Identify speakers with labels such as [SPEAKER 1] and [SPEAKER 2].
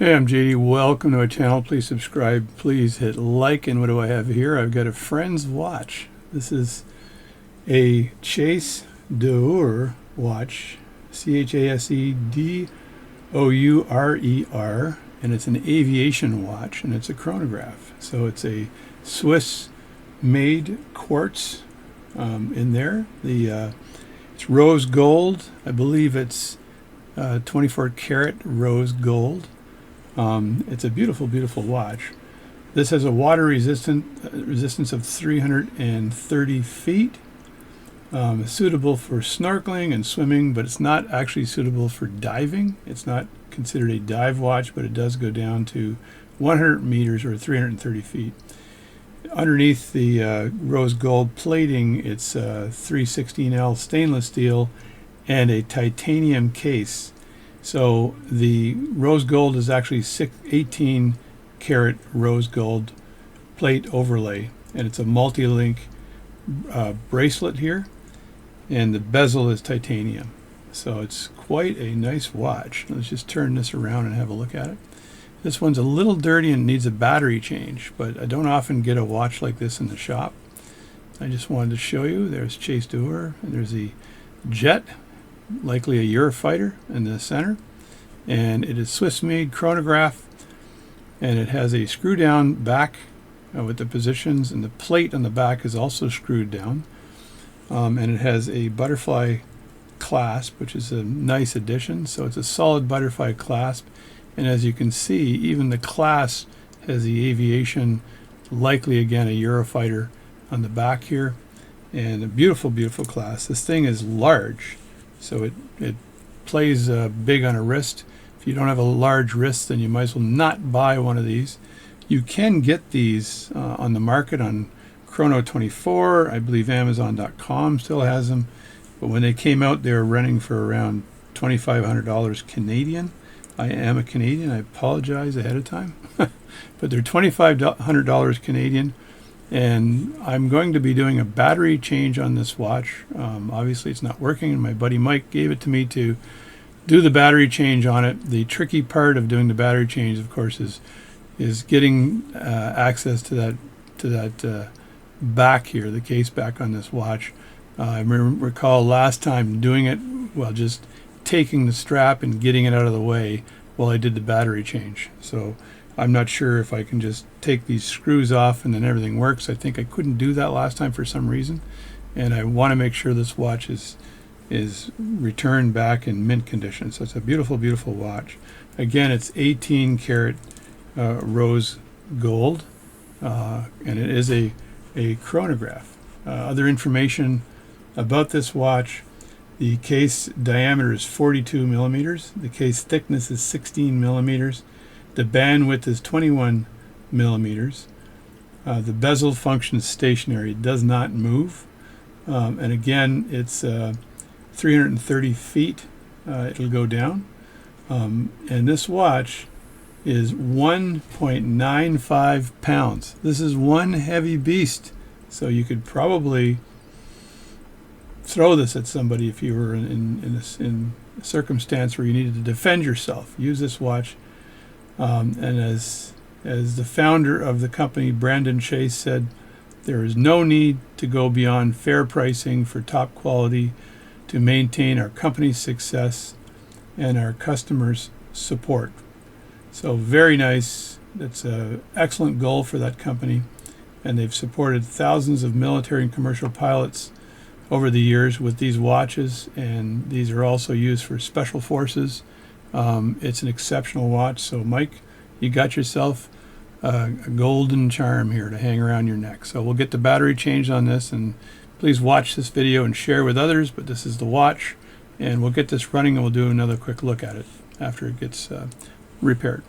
[SPEAKER 1] Hey, I'm JD. Welcome to my channel. Please subscribe. Please hit like. And what do I have here? I've got a friend's watch. This is a Chase-Durer watch. Chase-Durer. And it's an aviation watch, and it's a chronograph. So it's a Swiss-made quartz in there. It's rose gold. I believe it's 24 karat rose gold. It's a beautiful, beautiful watch. This has a water resistance of 330 feet. Suitable for snorkeling and swimming, but it's not actually suitable for diving. It's not considered a dive watch, but it does go down to 100 meters or 330 feet. Underneath the rose gold plating, it's 316L stainless steel and a titanium case. So the rose gold is actually 18 karat rose gold plate overlay, and it's a multi-link bracelet here, and the bezel is titanium. So it's quite a nice watch. Let's just turn this around and have a look at it. This one's a little dirty and needs a battery change, but I don't often get a watch like this in the shop. I just wanted to show you. There's Chase-Durer, and there's the jet, likely a Eurofighter in the center, and it is Swiss-made chronograph, and it has a screw down back with the positions, and the plate on the back is also screwed down, and it has a butterfly clasp, which is a nice addition. So it's a solid butterfly clasp, and as you can see, even the clasp has the aviation, likely again a Eurofighter, on the back here, and a beautiful, beautiful clasp. This thing is large, so it plays big on a wrist. If you don't have a large wrist, then you might as well not buy one of these. You can get these on the market on Chrono24. I believe Amazon.com still has them. But when they came out, they were running for around $2,500 Canadian. I am a Canadian. I apologize ahead of time. But they're $2,500 Canadian. And I'm going to be doing a battery change on this watch. Obviously, it's not working, and my buddy Mike gave it to me to do the battery change on it. The tricky part of doing the battery change, of course, is getting access to that back here, the case back on this watch. I recall last time doing it, well, just taking the strap and getting it out of the way while I did the battery change. So I'm not sure if I can just take these screws off and then everything works. I think I couldn't do that last time for some reason, and I want to make sure this watch is returned back in mint condition. So it's a beautiful, beautiful watch. Again, it's 18 karat rose gold, and it is a chronograph. Other information about this watch: the case diameter is 42 millimeters. The case thickness is 16 millimeters. The bandwidth is 21 millimeters. The bezel functions stationary. It does not move. And again, it's 330 feet. It'll go down. And this watch is 1.95 pounds. This is one heavy beast. So you could probably throw this at somebody if you were in a circumstance where you needed to defend yourself. Use this watch. And as the founder of the company, Brandon Chase, said, there is no need to go beyond fair pricing for top quality to maintain our company's success and our customers' support. So very nice. That's an excellent goal for that company, and they've supported thousands of military and commercial pilots over the years with these watches, and these are also used for special forces. It's an exceptional watch. So Mike, you got yourself a golden charm here to hang around your neck. So we'll get the battery changed on this, and please watch this video and share with others. But this is the watch, and we'll get this running, and we'll do another quick look at it after it gets repaired.